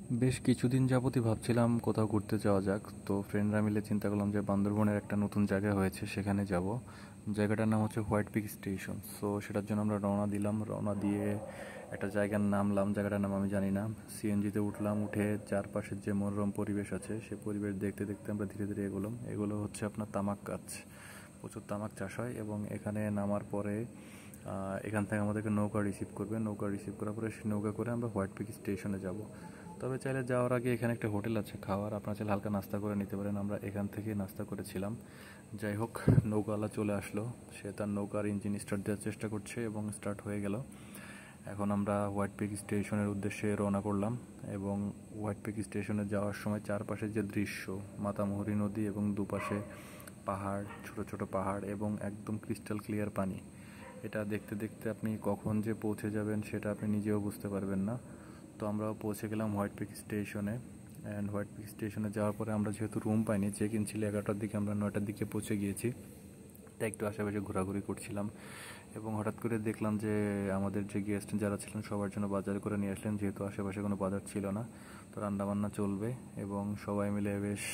বেশ কিছুদিন যাবতই ভাবছিলাম কোথাও ঘুরতে যাওয়া যাক। তো ফ্রেন্ডরা মিলে চিন্তা করলাম যে বান্দরবনের একটা নতুন জায়গা হয়েছে, সেখানে যাব। জায়গাটার নাম হচ্ছে হোয়াইট পিক স্টেশন। সো সেটার জন্য আমরা রওনা দিলাম। রওনা দিয়ে একটা জায়গার নামলাম, জায়গাটার নাম আমি জানি না। সিএনজিতে উঠলাম, উঠে চারপাশের যে মনোরম পরিবেশ আছে সে পরিবেশ দেখতে দেখতে আমরা ধীরে ধীরে এগোলাম। এগুলো হচ্ছে আপনার তামাক গাছ, প্রচুর তামাক চাষ হয়। এবং এখানে নামার পরে এখান থেকে আমাদেরকে নৌকা রিসিভ করবে। নৌকা রিসিভ করার পরে সেই নৌকা করে আমরা হোয়াইট পিক স্টেশনে যাব। তবে চাইলে যাওয়ার আগে এখানে একটা হোটেল আছে খাওয়ার, আপনারা চাইলে হালকা নাস্তা করে নিতে পারেন। আমরা এখান থেকে নাস্তা করেছিলাম। যাই হোক, নৌকাওয়ালা চলে আসলো। সে তার নৌকার ইঞ্জিন স্টার্ট দেওয়ার চেষ্টা করছে এবং স্টার্ট হয়ে গেল। এখন আমরা হোয়াইট পিক স্টেশনের উদ্দেশ্যে রওনা করলাম। এবং হোয়াইট পিক স্টেশনে যাওয়ার সময় চারপাশে যে দৃশ্য, মাতামুহুরী নদী এবং দুপাশে পাহাড়, ছোট ছোট পাহাড় এবং একদম ক্রিস্টাল ক্লিয়ার পানি, এটা দেখতে দেখতে আপনি কখন যে পৌঁছে যাবেন সেটা আপনি নিজেও বুঝতে পারবেন না। তো আমরাও পৌঁছে গেলাম হোয়াইট পিক স্টেশনে। অ্যান্ড হোয়াইট পিক স্টেশনে যাওয়ার পরে আমরা যেহেতু রুম পাইনি, চেক ইন ছিল 11টার দিকে, আমরা 9টার দিকে পৌঁছে গিয়েছি। তাই একটু আশেপাশে ঘোরাঘুরি করছিলাম এবং হঠাৎ করে দেখলাম যে আমাদের যে গেস্ট যারা ছিলেন সবার জন্য বাজার করে নিয়ে আসলেন, যেহেতু আশেপাশে কোনো বাজার ছিল না। তো রান্নাবান্না চলবে এবং সবাই মিলে বেশ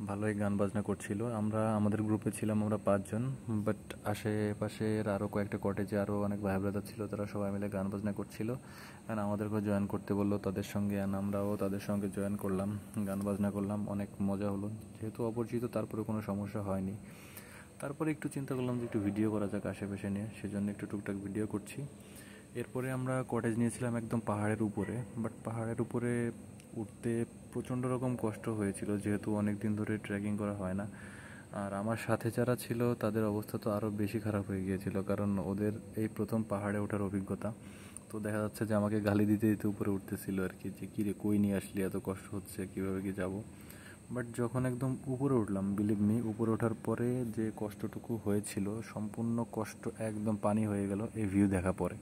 ভালোই গান বাজনা করছিল। আমরা আমাদের গ্রুপে ছিলাম আমরা 5 জন, বাট আশেপাশের আরও কয়েকটা কটেজে আরও অনেক ভাই ব্রাদার ছিল, তারা সবাই মিলে গান বাজনা করছিল। অ্যান্ড আমাদেরকেও জয়েন করতে বললো তাদের সঙ্গে, অ্যান্ড আমরাও তাদের সঙ্গে জয়েন করলাম, গান বাজনা করলাম, অনেক মজা হলো। যেহেতু অপরিচিত তারপরে কোনো সমস্যা হয়নি। তারপরে একটু চিন্তা করলাম যে একটু ভিডিও করা যাক আশেপাশে নিয়ে, সেজন্য একটু টুকটাক ভিডিও করছি। এরপরে আমরা কটেজ নিয়েছিলাম একদম পাহাড়ের উপরে, বাট পাহাড়ের উপরে উঠতে প্রচণ্ড রকম কষ্ট হয়েছিল, যেহেতু অনেক দিন ধরে ট্রেকিং করা হয় না। আর আমার সাথে যারা ছিল তাদের অবস্থা তো আরও বেশি খারাপ হয়ে গিয়েছিল, কারণ ওদের এই প্রথম পাহাড়ে ওঠার অভিজ্ঞতা। তো দেখা যাচ্ছে যে আমাকে গালি দিতে দিতে উপরে উঠতেছিল আর কি, যে কী রে কই নিয়ে আসলি, এত কষ্ট হচ্ছে, কীভাবে কি যাব। বাট যখন একদম উপরে উঠলাম, বিলিভ মি, উপরে ওঠার পরে যে কষ্টটুকু হয়েছিল সম্পূর্ণ কষ্ট একদম পানি হয়ে গেল এই ভিউ দেখা পরে।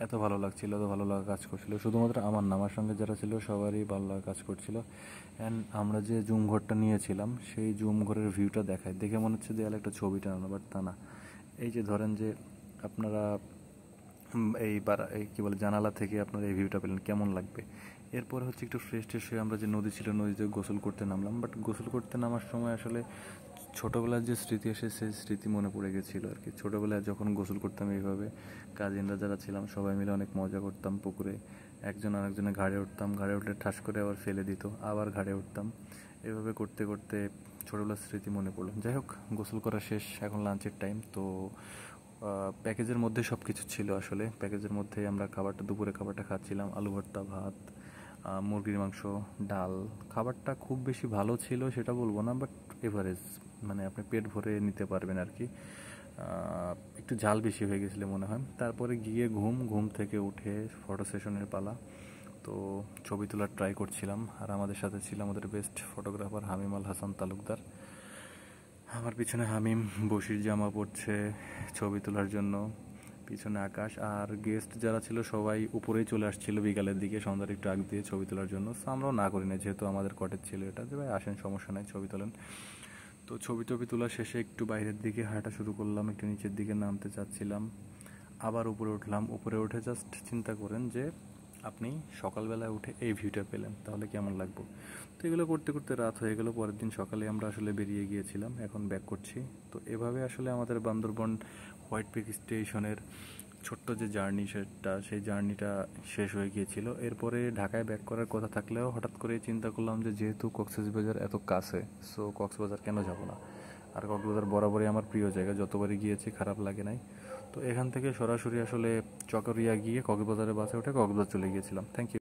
এত ভালো লাগছিল, এত ভালো লাগা কাজ করছিল, শুধুমাত্র আমার না, আমার সঙ্গে যারা ছিল সবারই ভালো লাগা কাজ করছিল। অ্যান্ড আমরা যে জুম ঘরটা নিয়েছিলাম সেই জুম ঘরের ভিউটা দেখায়, দেখে মনে হচ্ছে দেয়ালে একটা ছবি টানানো, বাট তা না। এই যে ধরেন যে আপনারা এই কী বলে জানালা থেকে আপনারা এই ভিউটা পেলেন, কেমন লাগবে। এরপরে হচ্ছে একটু ফ্রেশ ট্রেশ হয়ে আমরা যে নদী ছিল নদীতে গোসল করতে নামলাম। বাট গোসল করতে নামার সময় আসলে ছোটোবেলার যে স্মৃতি আসে সেই স্মৃতি মনে পড়ে গেছিলো আর কি। ছোটোবেলায় যখন গোসল করতাম এইভাবে, কাজিনরা যারা ছিলাম সবাই মিলে অনেক মজা করতাম পুকুরে। একজন আরেকজনের ঘাড়ে উঠতাম, ঘাড়ে উঠলে ঠাস করে আবার ফেলে দিত, আবার ঘাড়ে উঠতাম। এভাবে করতে করতে ছোটোবেলার স্মৃতি মনে পড়লো। যাই হোক, গোসল করা শেষ, এখন লাঞ্চের টাইম। তো প্যাকেজের মধ্যে সব কিছু ছিল আসলে। প্যাকেজের মধ্যে আমরা খাবারটা, দুপুরে খাবারটা খাচ্ছিলাম, আলু ভর্তা, ভাত, মুরগির মাংস, ডাল। খাবারটা খুব বেশি ভালো ছিল সেটা বলবো না, বাট এভারেজ, মানে আপনি পেট ভরে নিতে পারবেন আর কি। একটু ঝাল বেশি হয়ে গেছিলো মনে হয়। তারপরে গিয়ে ঘুম থেকে উঠে ফটো সেশনের পালা। তো ছবি তোলার ট্রাই করছিলাম, আর আমাদের সাথে ছিল আমাদের বেস্ট ফটোগ্রাফার হামিম আল হাসান তালুকদার। আমার পিছনে হামিম বসির জামা পরছে ছবি তোলার জন্য, পিছনে আকাশ। আর গেস্ট যারা ছিল সবাই উপরেই চলে আসছিল বিকালের দিকে, সন্ধ্যার একটু আগ দিয়ে ছবি তোলার জন্য। সো আমরাও না করি না, যেহেতু আমাদের কটেজ ছিল এটা, যে ভাই আসেন, সমস্যা নাই, ছবি তোলেন। তো ছবি টবি তোলা শেষে একটু বাইরের দিকে হাঁটা শুরু করলাম, একটু নিচের দিকে নামতে চাচ্ছিলাম, আবার উপরে উঠলাম। উপরে উঠে জাস্ট চিন্তা করেন যে আপনি সকালবেলায় উঠে এই ভিউটা পেলেন, তাহলে কেমন লাগবে। তো এগুলো করতে করতে রাত হয়ে গেল। পরের দিন সকালে আমরা আসলে বেরিয়ে গিয়েছিলাম, এখন ব্যাক করছি। তো এভাবে আসলে আমাদের বান্দরবন হোয়াইট পিক স্টেশনের ছোট্ট যে জার্নি, সেই জার্নিটা শেষ হয়ে গিয়েছিল। এরপরে ঢাকায় ব্যাক করার কথা থাকলেও হঠাৎ করে চিন্তা করলাম যে যেহেতু কক্সবাজার এত কাছে, সো কক্সবাজার কেন যাব না। আর কক্সবাজার বরাবরই আমার প্রিয় জায়গা, যতবারই গিয়েছি খারাপ লাগে নাই। তো এখান থেকে সরাসরি আসলে চকরিয়া গিয়ে কক্সবাজারে বাসে উঠে কক্সবাজার চলে গিয়েছিলাম। Thank you.